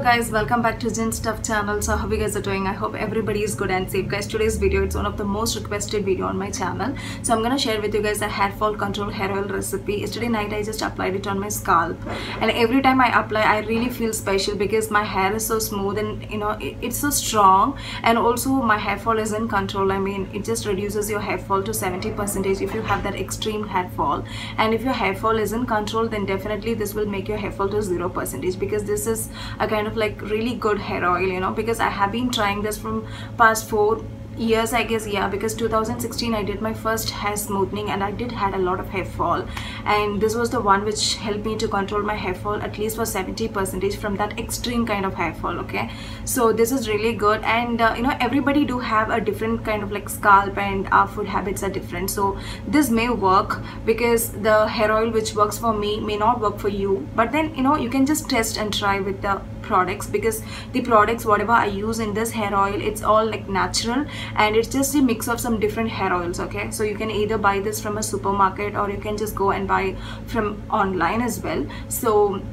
guys, welcome back to Jen Stuff channel. So how you guys are doing? I hope everybody is good and safe. Guys, today's video, it's one of the most requested video on my channel. So I'm gonna share with you guys a hair fall control hair oil recipe. Yesterday night I just applied it on my scalp, and every time I apply I really feel special because my hair is so smooth and it's so strong, and also my hair fall is in control. I mean, it just reduces your hair fall to 70% if you have that extreme hair fall, and if your hair fall is in control, then definitely this will make your hair fall to 0%, because this is a kind of like really good hair oil, because I have been trying this from past 4 years, I guess. Yeah, because 2016 I did my first hair smoothing and I did had a lot of hair fall, and this was the one which helped me to control my hair fall at least for 70% from that extreme kind of hair fall. Okay, so this is really good, and everybody do have a different kind of like scalp, and our food habits are different, so this may work because the hair oil which works for me may not work for you. But then you can just test and try with the products, because the products whatever I use in this hair oil, it's all like natural, and it's just a mix of some different hair oils. Okay, so you can either buy this from a supermarket or you can just go and buy from online as well. So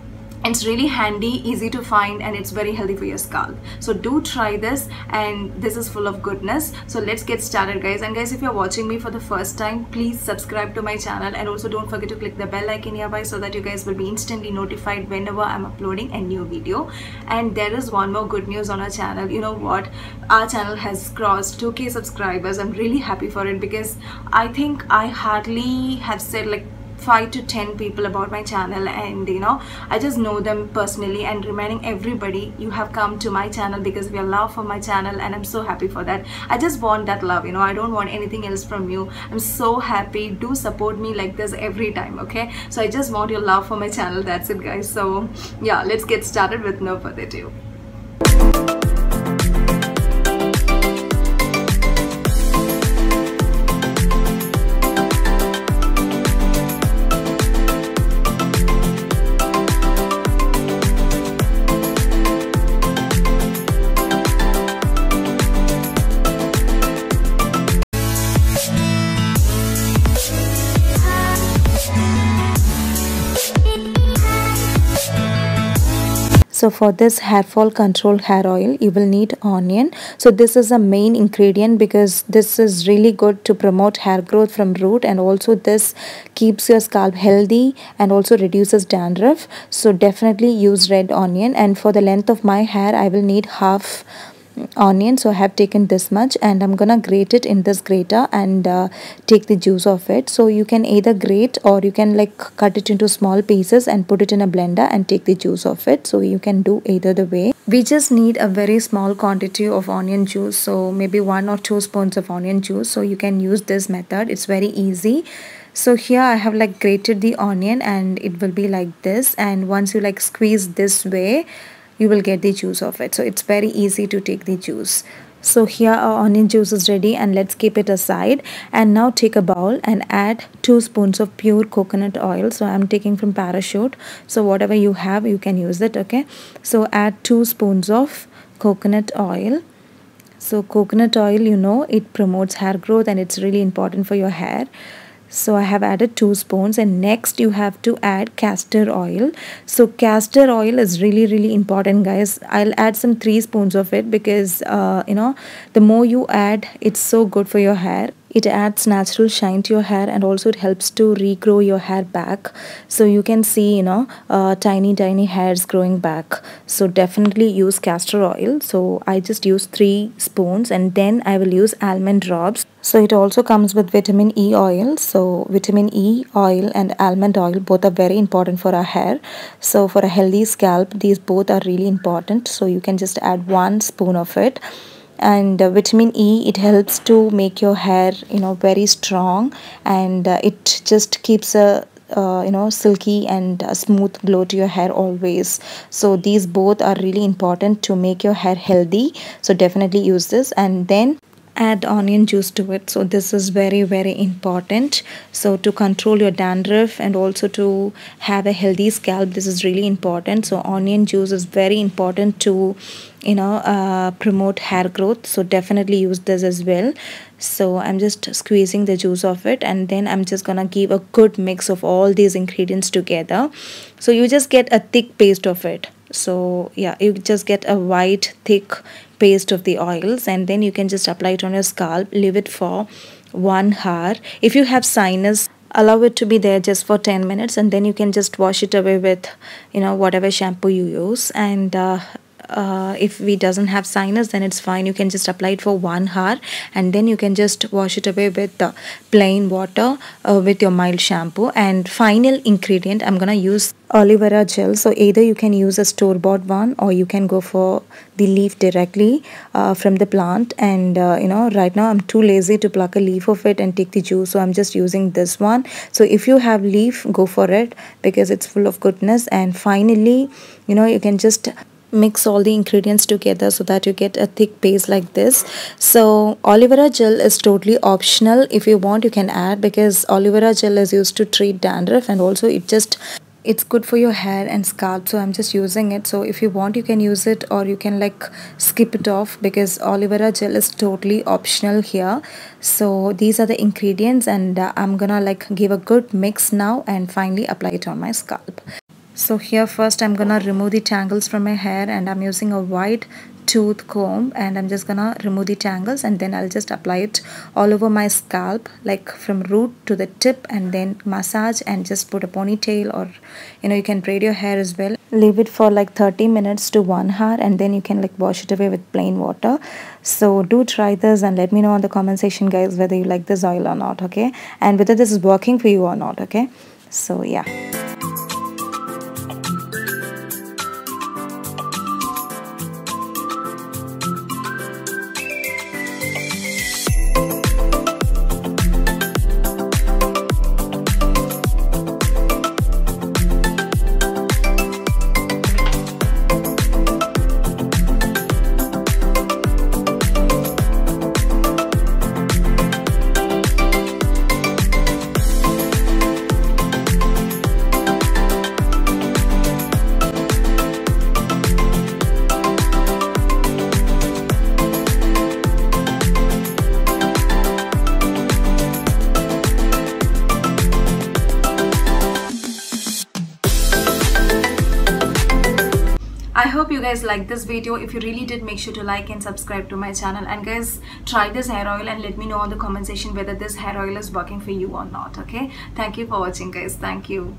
it's really handy, easy to find, and it's very healthy for your scalp. So do try this, and this is full of goodness. So let's get started, guys. And guys, if you're watching me for the first time, please subscribe to my channel, and also don't forget to click the bell icon nearby so that you guys will be instantly notified whenever I'm uploading a new video. And there is one more good news on our channel. You know what, our channel has crossed 2K subscribers. I'm really happy for it, because I think I hardly have said like 5 to 10 people about my channel, and I just know them personally. And reminding everybody, you have come to my channel because of your love for my channel, and I'm so happy for that. I just want that love, I don't want anything else from you. I'm so happy. Do support me like this every time. Okay, so I just want your love for my channel. That's it, guys. So yeah, let's get started with no further ado. So for this hair fall control hair oil, you will need onion. So this is a main ingredient because this is really good to promote hair growth from root, and also this keeps your scalp healthy and also reduces dandruff. So definitely use red onion. And for the length of my hair, I will need half onion, so I have taken this much, and I'm gonna grate it in this grater and take the juice of it. So you can either grate, or you can like cut it into small pieces and put it in a blender and take the juice of it. So you can do either the way. We just need a very small quantity of onion juice, so maybe 1 or 2 spoons of onion juice. So you can use this method, it's very easy. So here I have like grated the onion, and it will be like this, and once you like squeeze this way, you will get the juice of it. So it's very easy to take the juice. So here our onion juice is ready, and let's keep it aside. And now take a bowl and add 2 spoons of pure coconut oil. So I'm taking from Parachute, so whatever you have you can use it. Okay, so add 2 spoons of coconut oil. So coconut oil, it promotes hair growth, and it's really important for your hair. So I have added 2 spoons, and next you have to add castor oil. So castor oil is really important, guys. I'll add some 3 spoons of it because the more you add, it's so good for your hair. It adds natural shine to your hair, and also it helps to regrow your hair back. So you can see tiny hairs growing back. So definitely use castor oil. So I just use 3 spoons, and then I will use almond drops. So it also comes with vitamin E oil. So vitamin E oil and almond oil, both are very important for our hair. So for a healthy scalp, these both are really important. So you can just add 1 spoon of it. And vitamin E, it helps to make your hair very strong, and it just keeps a silky and smooth glow to your hair always. So these both are really important to make your hair healthy. So definitely use this, and then add onion juice to it. So this is very important. So to control your dandruff and also to have a healthy scalp, this is really important. So onion juice is very important to promote hair growth. So definitely use this as well. So I'm just squeezing the juice of it, and then I'm just gonna give a good mix of all these ingredients together. So you just get a thick paste of it. So yeah, you just get a white thick paste of the oils, and then you can just apply it on your scalp, leave it for 1 hour. If you have sinus, allow it to be there just for 10 minutes, and then you can just wash it away with whatever shampoo you use. And if we doesn't have sinus, then it's fine, you can just apply it for 1 hour, and then you can just wash it away with plain water with your mild shampoo. And final ingredient, I'm gonna use aloe vera gel. So either you can use a store-bought one, or you can go for the leaf directly from the plant. And right now I'm too lazy to pluck a leaf of it and take the juice, so I'm just using this one. So if you have leaf, go for it, because it's full of goodness. And finally, you can just mix all the ingredients together so that you get a thick paste like this. So aloe vera gel is totally optional. If you want, you can add, because aloe vera gel is used to treat dandruff, and also it's good for your hair and scalp, so I'm just using it. So if you want, you can use it, or you can like skip it off, because aloe vera gel is totally optional here. So these are the ingredients, and I'm gonna like give a good mix now and finally apply it on my scalp. So here first I'm gonna remove the tangles from my hair, and I'm using a wide tooth comb, and I'm just gonna remove the tangles, and then I'll just apply it all over my scalp, like from root to the tip, and then massage and just put a ponytail, or you can braid your hair as well. Leave it for like 30 minutes to 1 hour, and then you can like wash it away with plain water. So do try this and let me know in the comment section, guys, whether you like this oil or not, okay, and whether this is working for you or not, okay. So yeah. I hope you guys liked this video. If you really did, make sure to like and subscribe to my channel. And guys, try this hair oil and let me know in the comment section whether this hair oil is working for you or not, okay. Thank you for watching, guys. Thank you.